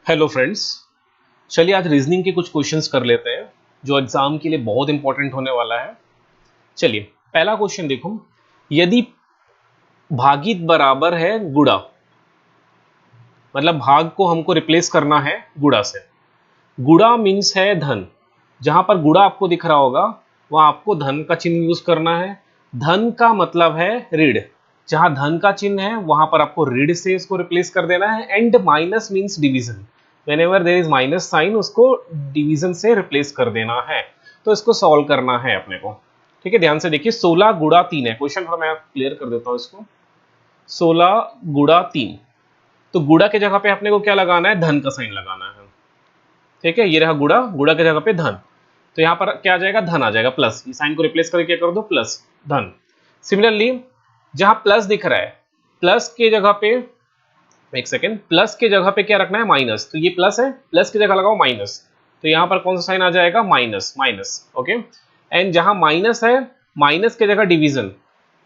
Hello friends. चलिए आज reasoning के कुछ क्वेश्चंस कर लेते हैं जो एग्जाम के लिए बहुत इंपॉर्टेंट होने वाला है। चलिए पहला क्वेश्चन देखो, यदि भागित बराबर है गुणा, मतलब भाग को हमको रिप्लेस करना है गुणा से। गुणा मीन्स है धन, जहां पर गुणा आपको दिख रहा होगा वहां आपको धन का चिन्ह यूज करना है। धन का मतलब है ऋण, जहां धन का चिन्ह है वहां पर आपको ऋण से इसको रिप्लेस कर देना है। And minus means division, whenever there is minus sign उसको डिवीजन से रिप्लेस कर देना है। तो इसको सॉल्व करना है अपने को। ठीक है, ध्यान से देखिए, 16 गुणा 3 है क्वेश्चन, थोड़ा मैं क्लियर कर देता हूं इसको। 16 गुणा 3, तो गुणा के जगह पे अपने को क्या लगाना है, धन का साइन लगाना है। ठीक है, ये रहा गुणा, गुणा के जगह पे धन, तो यहाँ पर क्या आ जाएगा, धन आ जाएगा, प्लस, ये साइन को रिप्लेस करके क्या कर दो, प्लस धन। सिमिलरली जहां प्लस दिख रहा है, प्लस के जगह पे, एक सेकेंड, प्लस के जगह पे क्या रखना है, माइनस, तो ये प्लस है, प्लस की जगह लगाओ माइनस, तो यहां पर कौन सा साइन आ जाएगा, माइनस, माइनस। ओके, एंड जहां माइनस है, माइनस के जगह डिवीजन,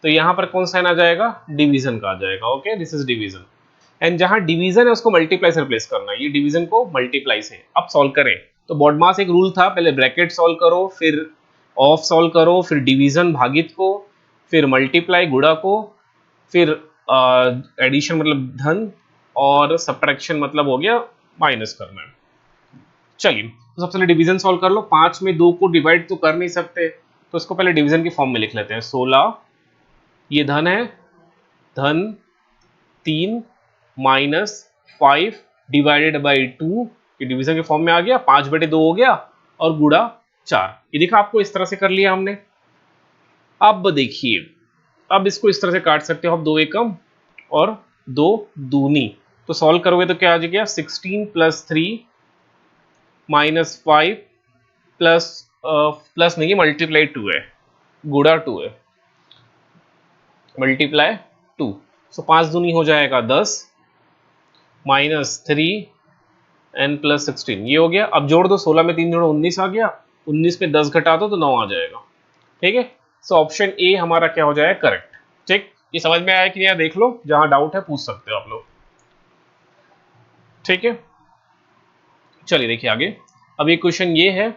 तो यहां पर कौन सा साइन आ जाएगा, डिवीजन का आ जाएगा। Okay, this is division. And जहां डिवीजन है उसको मल्टीप्लाई से रिप्लेस करना है, ये डिवीजन को मल्टीप्लाई से। अब सॉल्व करें तो बॉडमास एक रूल था, पहले ब्रैकेट सॉल्व करो, फिर ऑफ सॉल्व करो, फिर डिवीजन भागित को, फिर मल्टीप्लाई गुणा को, फिर एडिशन मतलब धन, और सब्ट्रैक्शन मतलब हो गया माइनस करना है। चलिए तो सबसे पहले डिवीजन सॉल्व कर लो। 5 में 2 को डिवाइड तो कर नहीं सकते, तो इसको पहले डिवीजन की फॉर्म में लिख लेते हैं। 16, ये धन है, धन 3 माइनस 5 डिवाइडेड बाई 2, ये डिवीजन के फॉर्म में आ गया, 5/2 हो गया, और गुणा 4। ये देखा आपको, इस तरह से कर लिया हमने। अब देखिए, अब इसको इस तरह से काट सकते हो आप, 2 एकम और 2 दूनी, तो सॉल्व करोगे तो क्या आ जाएगा, 16 प्लस 3 माइनस 5 प्लस प्लस नहीं, मल्टीप्लाई 2 है, गुणा 2 है, मल्टीप्लाई 2, सो 5 दूनी हो जाएगा 10 माइनस 3 एन प्लस 16, ये हो गया। अब जोड़ दो, 16 में 3 जोड़ो 19 आ गया, 19 में 10 घटा दो तो 9 आ जाएगा। ठीक है, सो ऑप्शन ए हमारा क्या हो जाएगा, करेक्ट। ठीक, ये समझ में आया कि नहीं, देख लो, जहां डाउट है पूछ सकते हो आप लोग। ठीक है, चलिए देखिए आगे। अब ये क्वेश्चन ये है,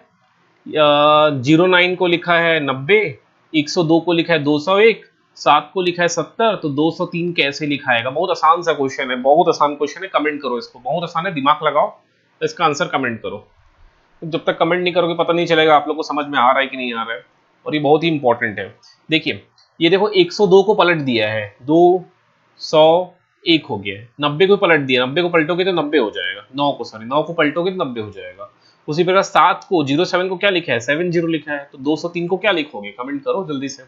09 को लिखा है 90, 102 को लिखा है 201, 7 को लिखा है 70, तो 203 कैसे लिखाएगा। बहुत आसान सा क्वेश्चन है, बहुत आसान क्वेश्चन है, कमेंट करो इसको, बहुत आसान है, दिमाग लगाओ, इसका आंसर कमेंट करो। जब तक कमेंट नहीं करोगे पता नहीं चलेगा आप लोग को समझ में आ रहा है कि नहीं आ रहा है, और ये बहुत ही इंपॉर्टेंट है। देखिए, ये देखो 102 को पलट दिया है, 201 हो गया है, 90 को पलट दिया, 90 को पलटोगे तो 90 हो जाएगा, 9 को, सॉरी 9 को पलटोगे तो 90 हो जाएगा। उसी प्रकार 7 को, 07 को क्या लिखा है, 70 लिखा है, तो 203 को क्या लिखोगे, कमेंट करो जल्दी से।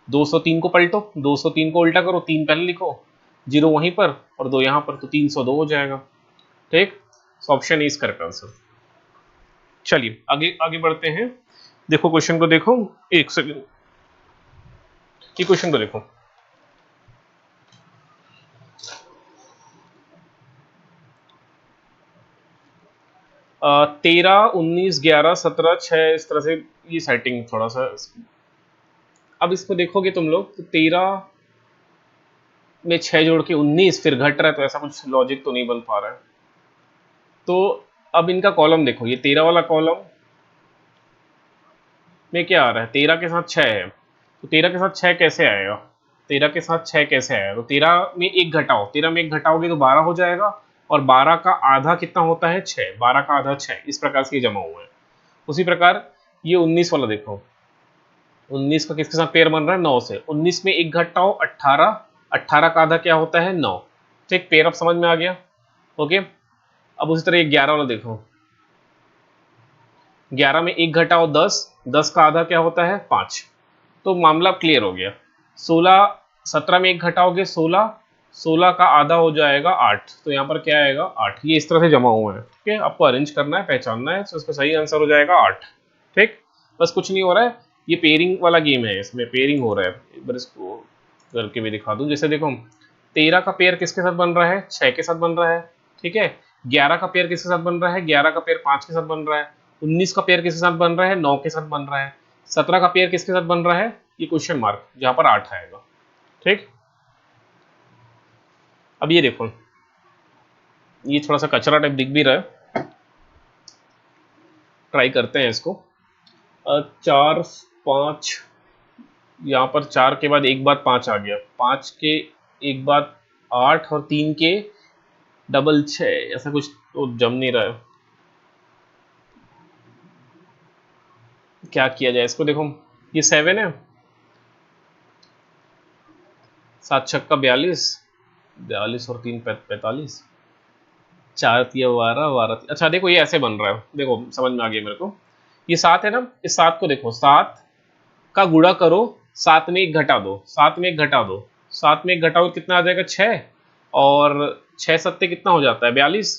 203 को पलटो, 203 को उल्टा करो, 3 पहले लिखो, 0 वहीं पर और 2 यहाँ पर, तो 302 हो जाएगा। ठीक, ऑप्शन इज करेक्ट आंसर। चलिए आगे आगे बढ़ते हैं। देखो क्वेश्चन को देखो, एक सेकंड, ये क्वेश्चन को देखो। 13, 19, 11, 17, 6, इस तरह से ये सेटिंग थोड़ा सा। अब इसको देखोगे तुम लोग तो 13 में 6 जोड़ के 19 फिर घट रहा है, तो ऐसा कुछ लॉजिक तो नहीं बन पा रहा है। तो अब इनका कॉलम देखो, ये 13 वाला कॉलम में क्या आ रहा है, 13 के साथ 6 है, तो 13 के साथ 6 कैसे आएगा, 13 के साथ 6 कैसे आएगा, तो 13 में 1 घटाओ, 13 में 1 घटाओगे तो 12 हो जाएगा, और 12 का आधा कितना होता है, 6, 12 का आधा 6, इस प्रकार से ये जमा हुआ है। उसी प्रकार ये 19 वाला देखो, 19 का किसके साथ पेयर बन रहा है, 9 से, 19 में 1 घटाओ, 18, 18 का आधा क्या होता है, 9। ठीक, पेयर अब समझ में आ गया। ओके, अब उसी तरह 11 वाला देखो, 11 में 1 घटाओ 10, 10 का आधा क्या होता है, 5, तो मामला क्लियर हो गया। 16, 17 में 1 घटाओगे 16, 16 का आधा हो जाएगा 8, तो यहाँ पर क्या आएगा, 8, ये इस तरह से जमा हुआ है। ठीक है, आपको अरेंज करना है, पहचानना है, तो इसका सही आंसर हो जाएगा 8। ठीक, बस कुछ नहीं हो रहा है, ये पेयरिंग वाला गेम है, इसमें पेयरिंग हो रहा है। एक बार इसको करके भी दिखा दूं, जैसे देखो 13 का पेयर किसके साथ बन रहा है, 6 के साथ बन रहा है। ठीक है, 11 का पेयर किसके साथ बन रहा है, 11 का पेयर 5 के साथ बन रहा है। 19 का पेयर किसके साथ बन रहा है, 9 के साथ बन रहा है। 17 का पेयर किसके साथ बन रहा है, ये क्वेश्चन मार्क, जहां पर 8 आएगा। ठीक, अब ये देखो, ये थोड़ा सा कचरा टाइप दिख भी रहा है, ट्राई करते हैं इसको। 4 5, यहाँ पर 4 के बाद एक बाद 5 आ गया, 5 के एक बाद 8 और 3 के डबल 6, ऐसा कुछ तो जम नहीं रहा है। क्या किया जाए इसको? देखो ये 7 है, 7 छक्का 42, 42 और 3 45, 4 तिया 12, 12। अच्छा देखो ये ऐसे बन रहा है, देखो समझ में आ गया मेरे को। ये 7 है ना, इस 7 को देखो, 7 का गुणा करो, 7 में 1 घटा दो, 7 में 1 घटा दो, 7 में 1 घटाओ कितना आ जाएगा? 6, और 6 सत्ते कितना हो जाता है? 42।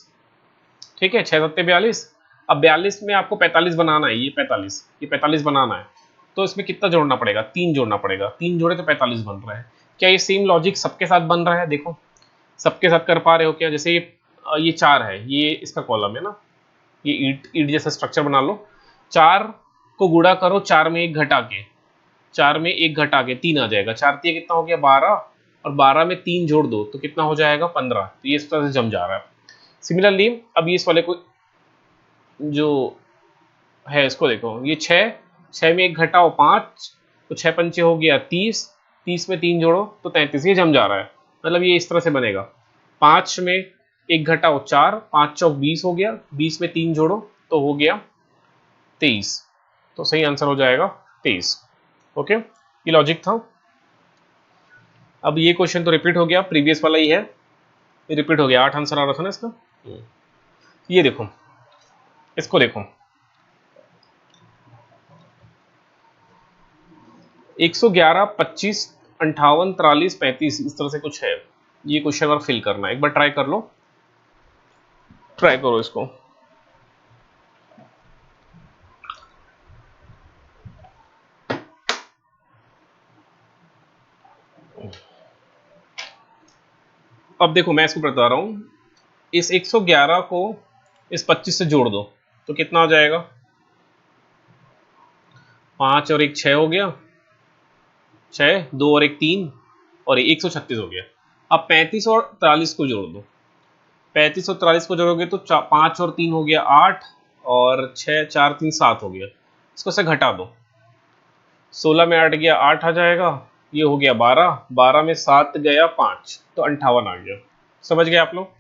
ठीक है, 6 सत्ते 42। अब 42 में आपको 45 बनाना है, ये 45 बनाना है, तो इसमें कितना जोड़ना पड़ेगा? 3 जोड़ना पड़ेगा, 3 जोड़े तो 45 बन रहा है। क्या ये सेम लॉजिक सबके साथ बन रहा है? देखो सबके साथ कर पा रहे हो क्या? जैसे ये 4 है, ये इसका कॉलम है ना, ये ईट ईट जैसा स्ट्रक्चर बना लो। 4 को गुणा करो, 4 में 1 घटा के, 4 में 1 घटा के 3 आ जाएगा, 4 तिया कितना हो गया? 12, और 12 में 3 जोड़ दो तो कितना हो जाएगा? 15। तो ये इस तरह से जम जा रहा है। सिमिलरली अब ये इस वाले को जो है इसको देखो, ये 6, 6 में 1 घटाओ 5, तो 6 पंचे हो गया 30, 30 में 3 जोड़ो तो 33, ये जम जा रहा है। मतलब ये इस तरह से बनेगा, 5 में 1 घटाओ 4, 5 चौक 20 हो गया, 20 में 3 जोड़ो तो हो गया 23। तो सही आंसर हो जाएगा 23। ओके, ये लॉजिक था। अब ये क्वेश्चन तो रिपीट हो गया, प्रीवियस वाला ही है, रिपीट हो गया, 8 आंसर आ रहा था ना इसका। ये देखो, इसको देखो, 111 25 58 43 35, इस तरह से कुछ है। ये क्वेश्चन अगर फिल करना है, एक बार ट्राई कर लो, ट्राई करो इसको। अब देखो मैं इसको बता रहा हूं, इस 111 को इस 25 से जोड़ दो तो कितना आ जाएगा? 5 और 1 6 हो गया, 6, 2 और 1 3, और 136 हो गया। अब 35 और 43 को जोड़ दो, 35 और 43 को जोड़ोगे तो 5 और 3 हो गया 8, और 6 4 3 7 हो गया। इसको से घटा दो, 16 में 8 गया 8 आ जाएगा, ये हो गया 12, 12 में 7 गया 5, तो 58 आ गया। समझ गए आप लोग?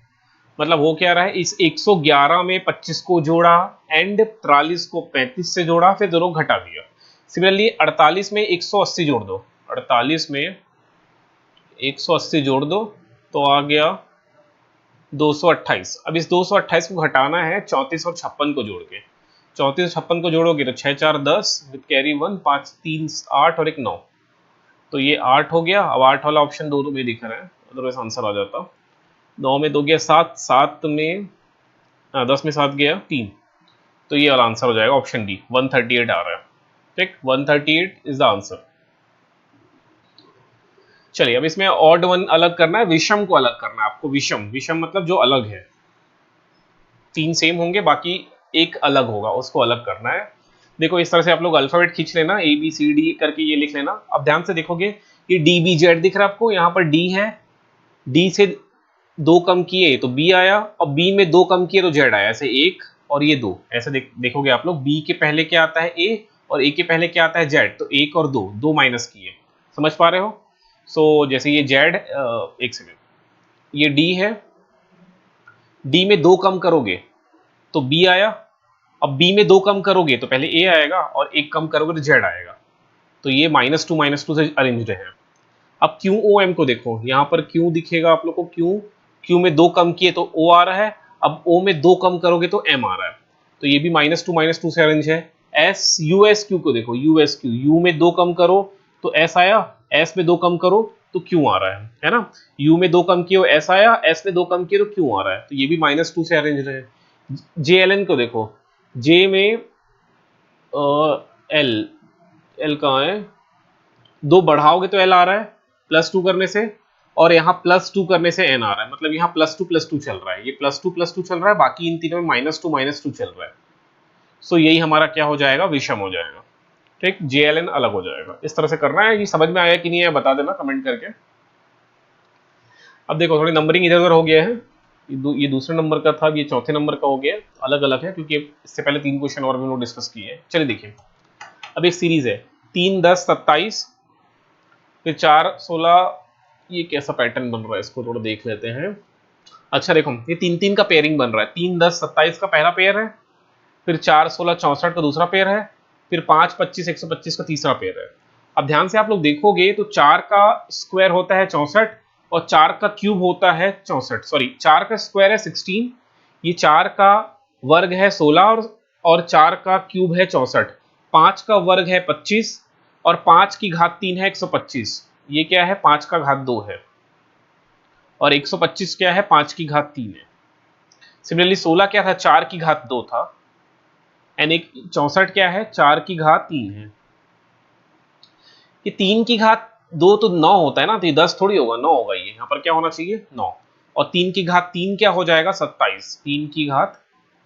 मतलब हो क्या रहा है, इस 111 में 25 को जोड़ा एंड 43 को 35 से जोड़ा, फिर दोनों घटा दिया। सिमिलरली 48 में 180 जोड़ दो, 48 में 180 जोड़ दो तो आ गया 228। अब इस 228 को घटाना है 34 और 56 को जोड़ के, 34 और 56 को जोड़ोगे तो 6 4 10 विद कैरी 1, 5 3 8 और 1 9, तो ये 8 हो गया। अब 8 वाला ऑप्शन दो में दिख रहा है, अदरवाइज आंसर आ जाता। 9 में 2 गया 7, 7 में 10 में 7 गया 3, तो ये वाला आंसर हो जाएगा ऑप्शन डी, 138 आ रहा है। ठीक, 138 इज द आंसर। चलिए अब इसमें ऑड वन अलग करना है, विषम को अलग करना है आपको। विषम, विषम मतलब जो अलग है, 3 सेम होंगे बाकी एक अलग होगा, उसको अलग करना है। देखो इस तरह से आप लोग अल्फाबेट खींच लेना, ए बी सी डी करके ये लिख लेना। अब ध्यान से देखोगे, ये डी बी जेड दिख रहा है आपको, यहाँ पर डी है, डी से 2 कम किए तो बी आया, और बी में 2 कम किए तो जेड आया, ऐसे 1 और ये 2, ऐसे देखोगे आप लोग, बी के पहले क्या आता है? ए, और ए के पहले क्या आता है? जेड, तो 1 और 2, 2 माइनस किए। समझ पा रहे हो? सो जैसे ये जेड, एक सेकेंड, ये डी है, डी में 2 कम करोगे तो बी आया, अब बी में 2 कम करोगे तो पहले ए आएगा, और 1 कम करोगे तो जेड आएगा, तो ये -2 से अरेंज्ड है। अब क्यू ओ एम को देखो, यहां पर क्यू दिखेगा आप लोग को, क्यू, क्यू में 2 कम किए तो ओ आ रहा है, अब ओ में 2 कम करोगे तो एम आ रहा है, तो ये भी -2 से अरेंज है। एस यू एस क्यू को देखो, यू एस क्यू, यू में 2 कम करो तो एस आया, एस में 2 कम करो तो क्यू आ रहा है ना? यू में 2 कम किए एस आया, एस में 2 कम किए तो क्यू आ रहा है, तो ये भी -2 से अरेंज है। जे एल एन को देखो, जे में एल, एल कहाँ है? 2 बढ़ाओगे तो एल आ रहा है +2 करने से, और यहाँ +2 करने से एन आ रहा है, मतलब यहाँ +2 चल रहा है, ये +2 चल रहा है, बाकी इन तीनों में -2 चल रहा है। सो यही हमारा क्या हो जाएगा? विषम हो जाएगा। ठीक, JLN अलग हो जाएगा। इस तरह से करना है। ये समझ में आया कि नहीं है बता देना कमेंट करके। अब देखो थोड़ी नंबरिंग इधर उधर हो गया है, ये दूसरे नंबर का था, ये चौथे नंबर का हो गया, अलग अलग है क्योंकि इससे पहले 3 क्वेश्चन और भी हम लोग डिस्कस किए हैं। चलिए देखिए, अब एक सीरीज है 3 10 27, फिर 4 16, ये कैसा पैटर्न बन रहा है इसको थोड़ा देख लेते हैं। अच्छा देखो, ये 3 3 का पेयरिंग बन रहा है, 3 10 27 का पहला पेयर है, फिर 4 16 64 का दूसरा पेयर है, फिर 5 25 125 का तीसरा पेयर है। अब ध्यान से आप लोग देखोगे तो 4 का स्क्वायर होता है 64 और 4 का क्यूब होता है 64, सॉरी 4 का स्क्वायर है 16, ये 4 का वर्ग है 16 और 4 का क्यूब है 64, 5 का वर्ग है 25 और 5 की घात 3 है 125, ये क्या है 5 का घात 2 है, और 125 क्या है 5 की घात 3 है। सिमिलरली 16 क्या था 4 की घात 2 था, एंड एक 64 क्या है 4 की घात 3 है। ये 3 की घात 2 तो 9 होता है ना, तो ये 10 थोड़ी होगा, 9 होगा, ये यहाँ पर क्या होना चाहिए 9, और 3 की घात 3 क्या हो जाएगा 27, 3 की घात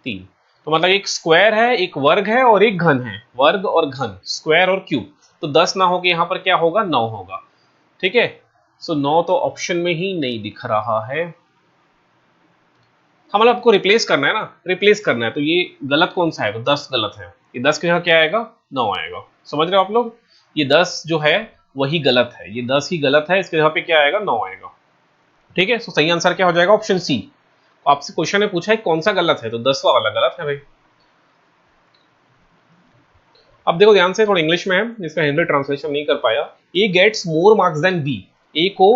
3, तो मतलब एक स्क्वायर है, एक वर्ग है और एक घन है, वर्ग और घन, स्क्वायर और क्यूब, तो 10 ना होगा, यहाँ पर क्या होगा 9 होगा। ठीक है, सो 9 तो ऑप्शन में ही नहीं दिख रहा है। हम मतलब आपको रिप्लेस करना है ना, रिप्लेस करना है, तो ये गलत कौन सा है, तो 10 गलत है, ये 10 की जगह क्या आएगा 9 आएगा। समझ रहे हो आप लोग, ये 10 जो है वही गलत है, ये 10 ही गलत है, इसके जगह पे क्या आएगा 9 आएगा। ठीक है, सो सही आंसर क्या हो जाएगा ऑप्शन सी। आपसे क्वेश्चन में पूछा है कौन सा गलत है, तो 10वां वाला गलत है भाई। अब देखो ध्यान से, थोड़ा इंग्लिश में है, इसका हिंदी ट्रांसलेशन नहीं कर पाया। A gets more marks than B, A को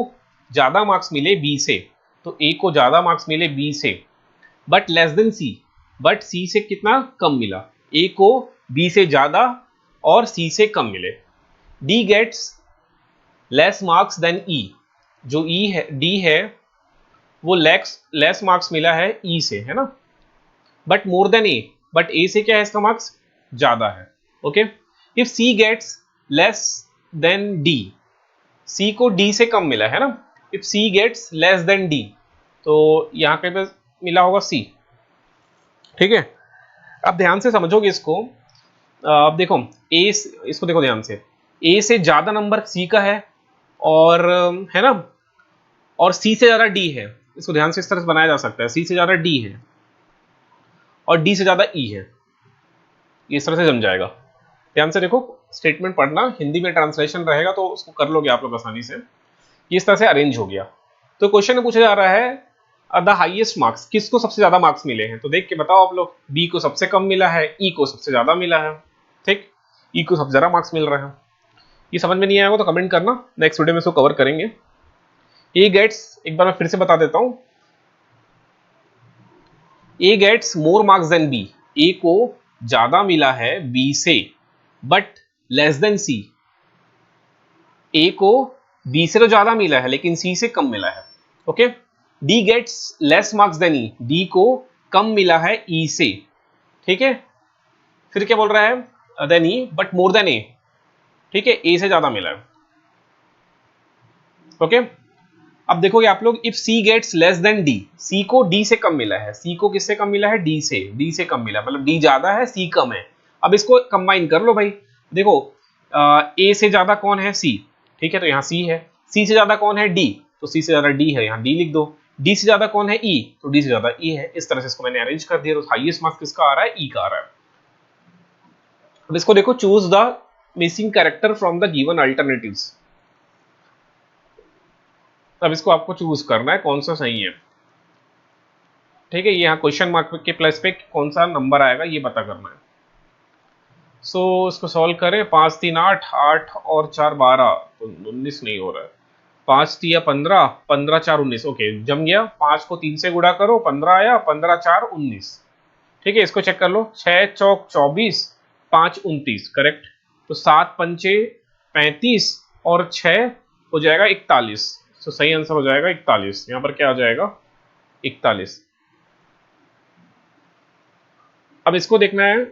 ज्यादा मार्क्स मिले बी से, तो ए को ज्यादा मार्क्स मिले बी से, but less than C, but C से कितना कम मिला, ए को बी से ज्यादा और सी से कम मिले। D gets less marks than E, जो ई है डी है वो लेस मार्क्स मिला है ई से, है ना, but more than A, but A से क्या है इसका मार्क्स ज्यादा है। Okay, if C gets less than D, C को डी से कम मिला है ना, if C gets less than D, तो यहां पे मिला होगा सी। ठीक है, अब ध्यान से समझोगे इसको। अब देखो ए, इसको देखो ध्यान से, ए से ज्यादा नंबर सी का है, और है ना, और सी से ज्यादा डी है, इसको ध्यान से इस तरह से बनाया जा सकता है, सी से ज्यादा डी है और डी से ज्यादा ई है, ये इस तरह से जम जाएगा। ध्यान से देखो, स्टेटमेंट पढ़ना, हिंदी में ट्रांसलेशन रहेगा तो उसको कर लोगे आप लोग आसानी से, ये इस तरह से अरेंज हो गया। तो क्वेश्चन में पूछा जा रहा है द हाईएस्ट मार्क्स, किसको सबसे ज्यादा मार्क्स मिले हैं, तो देख के बताओ आप लोग, बी को सबसे कम मिला है, ई को सबसे ज्यादा मिला है, ठीक, ई को सबसे ज्यादा मार्क्स मिल रहे हैं। ये समझ में नहीं आएगा तो कमेंट करना, नेक्स्ट वीडियो में इसको कवर करेंगे। ए गेट्स, एक बार मैं फिर से बता देता हूं, A gets more marks than B, A को ज्यादा मिला है बी से, but less than C, A को बी से तो ज्यादा मिला है लेकिन सी से कम मिला है। Okay, D gets less marks than E, D को कम मिला है ई से। ठीक है, फिर क्या बोल रहा है than E but more than A, ठीक है, ए से ज्यादा मिला है। ओके, अब देखोगे आप लोग, if C gets less than D, C को डी से कम मिला है, सी को किससे कम मिला है डी से, डी से कम मिला, मतलब डी ज्यादा है सी कम है। अब इसको कंबाइन कर लो भाई, देखो ए से ज्यादा कौन है सी, ठीक है, तो यहाँ सी है, सी से ज्यादा कौन है डी, तो सी से ज्यादा डी है, यहाँ डी लिख दो, डी से ज्यादा कौन है ई, तो डी से ज्यादा ई है, इस तरह से इसको मैंने अरेंज कर दिया, तो हाईएस्ट मार्क्स किसका आ रहा है ई का आ रहा है। अब इसको देखो, choose the missing character from the given alternatives, अब इसको आपको चूज करना है कौन सा सही है। ठीक है, यहाँ क्वेश्चन मार्क के प्लस पे कौन सा नंबर आएगा ये पता करना है। सो इसको सॉल्व करें, 5 3 8, 8 और 4 12, तो 19 नहीं हो रहा है, 5 3 15, 15 4 19, ओके जम गया, 5 को 3 से गुणा करो 15 आया, 15 4 19। ठीक है, इसको चेक कर लो, 6 चौक 24, 5 29, करेक्ट, तो 7 पंचे 35 और 6 हो जाएगा 41, तो सही आंसर हो जाएगा 41, यहाँ पर क्या आ जाएगा 41। अब इसको देखना है,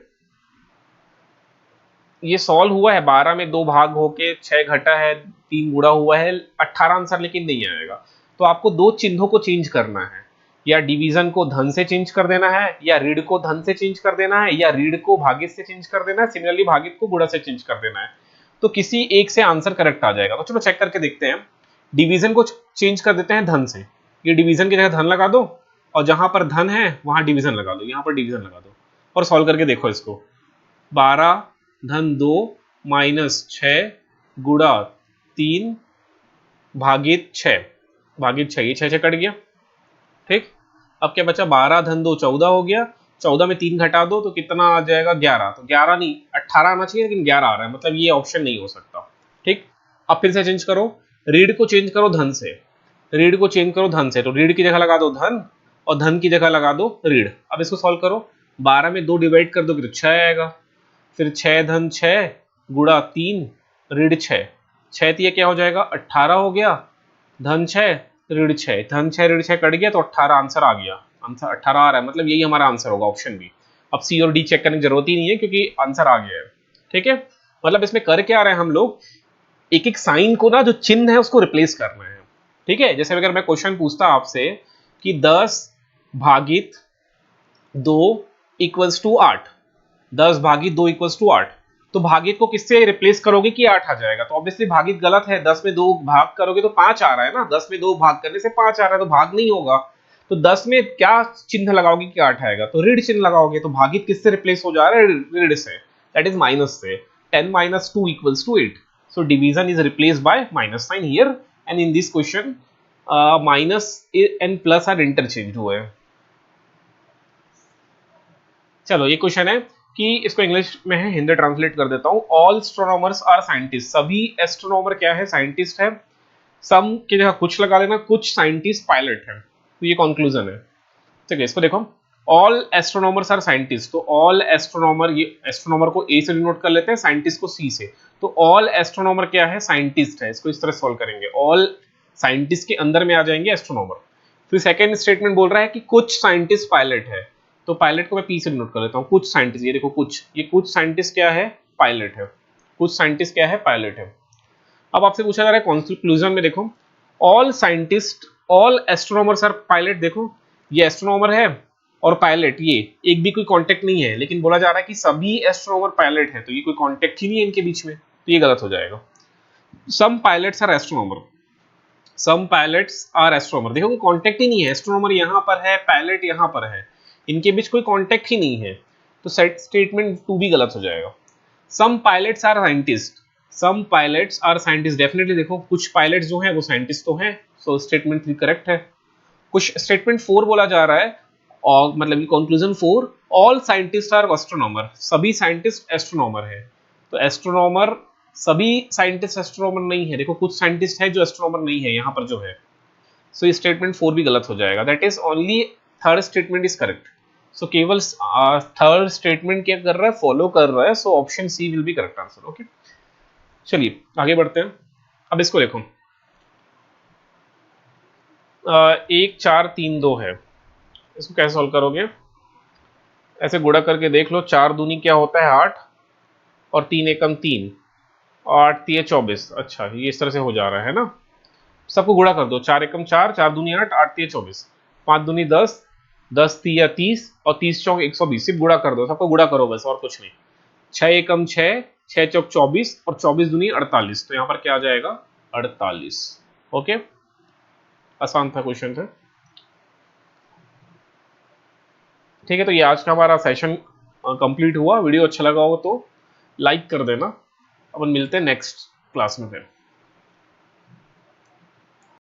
ये सॉल्व हुआ है, 12 में 2 भाग होके 6 घटा है, 3 गुणा हुआ है, 18 आंसर लेकिन नहीं आएगा। तो आपको दो चिन्हों को चेंज करना है, या डिवीजन को धन से चेंज कर देना है, या ऋण को धन से चेंज कर देना है, या ऋण को भागित से चेंज कर देना है, सिमिलरली भागित को गुणा से चेंज कर देना है। तो किसी एक से आंसर करेक्ट आ जाएगा। तो चलो चेक करके देखते हैं, डिवीजन को चेंज कर देते हैं धन से, ये डिवीजन की जगह धन लगा दो, और जहां पर धन है वहां डिवीजन लगा दो, यहां पर डिवीजन लगा दो और सॉल्व करके देखो इसको। 12 धन 2 माइनस 6 गुणा 3 भागित 6, भागित 6, ये 6 कट गया। ठीक, अब क्या बचा, 12 धन 2 14 हो गया, 14 में 3 घटा दो तो कितना आ जाएगा 11, तो 11 नहीं 18 आना चाहिए लेकिन 11 आ रहा है, मतलब ये ऑप्शन नहीं हो सकता। ठीक, अब फिर से चेंज करो, रीड को चेंज करो धन से, रीड को चेंज करो धन से, तो रीड की जगह लगा दो धन और धन की जगह लगा दो रीड। अब इसको सॉल्व करो, 12 में 2 डिवाइड कर दोगे तो 6 आएगा, फिर 6 धन 6 गुणा 3 रीड 6, 6 तिया क्या हो जाएगा 18 हो गया, धन 6 ऋण 6, धन 6 ऋण 6 कट गया तो 18 आंसर आ गया, आंसर 18 आ रहा है, मतलब यही हमारा आंसर होगा ऑप्शन बी। अब सी और डी चेक करने की जरूरत ही नहीं है क्योंकि आंसर आ गया है। ठीक है, मतलब इसमें कर क्या रहे हैं हम लोग, एक एक साइन को ना जो चिन्ह है उसको रिप्लेस करना है। ठीक है, जैसे अगर मैं क्वेश्चन पूछता आपसे कि 10 भागित 2 इक्वल्स टू 8, 10 भागित 2 इक्वल्स टू 8, तो भागित को किससे रिप्लेस करोगे कि 8 आ जाएगा, तो ऑब्वियसली भागित गलत है, 10 में 2 भाग करोगे तो 5 आ रहा है ना, 10 में 2 भाग करने से 5 आ रहा है तो भाग नहीं होगा, तो 10 में क्या चिन्ह लगाओगे कि 8 आएगा, तो ऋण चिन्ह लगाओगे, तो भागित किससे रिप्लेस हो जा रहा है, ऋण से, दैट इज माइनस से, 10 minus 2 equals to 8, so division is replaced by minus sign here, and in this question minus and plus are interchanged हुए हैं। चलो ये क्वेश्चन है कि इसको इंग्लिश में है, हिंदी ट्रांसलेट कर देता हूं। ऑल एस्ट्रोनॉमर्स आर साइंटिस्ट, सभी एस्ट्रोनॉमर क्या है, साइंटिस्ट है। सम की जगह कुछ लगा लेना, कुछ साइंटिस्ट पायलट है, तो ये कंक्लूजन है। ठीक है, इसको देखो, ऑल एस्ट्रोनॉमर्स आर साइंटिस्ट, तो ऑल एस्ट्रोनॉमर, ये एस्ट्रोनॉमर को ए से डिनोट कर लेते हैं, साइंटिस्ट को सी से, तो ऑल एस्ट्रोनॉमर क्या है, साइंटिस्ट है। इसको इस तरह सॉल्व करेंगे, ऑल साइंटिस्ट के अंदर में आ जाएंगे एस्ट्रोनॉमर। फिर सेकेंड स्टेटमेंट बोल रहा है कि कुछ साइंटिस्ट पायलट है, तो पायलट को मैं पी से डिनोट कर लेता हूँ, कुछ साइंटिस्ट, ये देखो कुछ, ये कुछ साइंटिस्ट क्या है, पायलट है, कुछ साइंटिस्ट क्या है, पायलट है। अब आपसे पूछा जा रहा है कंक्लूजन में, देखो all scientist, all astronomers are pilot, देखो ये एस्ट्रोनॉमर है और पायलट, ये एक भी कोई कांटेक्ट नहीं है, लेकिन बोला जा रहा है कि सभी एस्ट्रोनॉमर पायलट है, तो ये कोई कांटेक्ट ही नहीं है इनके बीच में, तो ये गलत हो जाएगा। Some pilots are astronomer, some pilots are astronomer, देखो कोई कांटेक्ट ही नहीं है, एस्ट्रोनॉमर यहां पर है, पायलट यहां पर है, इनके बीच कोई कांटेक्ट ही नहीं है, तो स्टेटमेंट 2 भी गलत हो जाएगा। Some pilots are scientist, some pilots are scientist, definitely देखो कुछ पायलट्स जो हैं वो साइंटिस्ट तो हैं, सो स्टेटमेंट 3 करेक्ट है। कुछ स्टेटमेंट 4 बोला जा रहा है, और मतलब ये conclusion 4, all scientist are astronomer, सभी साइंटिस्ट एस्ट्रोनॉमर है, तो एस्ट्रोनॉमर, सभी साइंटिस्ट एस्ट्रोनॉमर नहीं है, देखो कुछ साइंटिस्ट है जो एस्ट्रोनॉमर नहीं है यहाँ पर जो है, सो ये स्टेटमेंट 4 भी गलत हो जाएगा, that is only third statement is correct. So केवल थर्ड स्टेटमेंट क्या कर रहा है, फॉलो कर रहा है, so option C will be correct answer. Okay, चलिए आगे बढ़ते हैं। अब इसको देखो, 1 4 3 2 है, इसको कैसे सॉल्व करोगे, ऐसे गुणा करके देख लो, 4 दूनी क्या होता है 8 और 3 एकम 3, 8 3 24, अच्छा ये इस तरह से हो जा रहा है ना, सबको गुणा कर दो, 4 एकम 4, 4 दूनी 8, 8 3 24, 5 दूनी 10, 10 3 30 और 30 चौक 120, सिर्फ गुणा कर दो, सबको गुणा करो बस और कुछ नहीं। 6 एकम 6, 6 चौक 24 और 24 दूनी 48, तो यहाँ पर क्या आ जाएगा 48। ओके, आसान था क्वेश्चन था। ठीक है, तो ये आज का हमारा सेशन कंप्लीट हुआ। वीडियो अच्छा लगा हो तो लाइक कर देना, अपन मिलते हैं नेक्स्ट क्लास में फिर।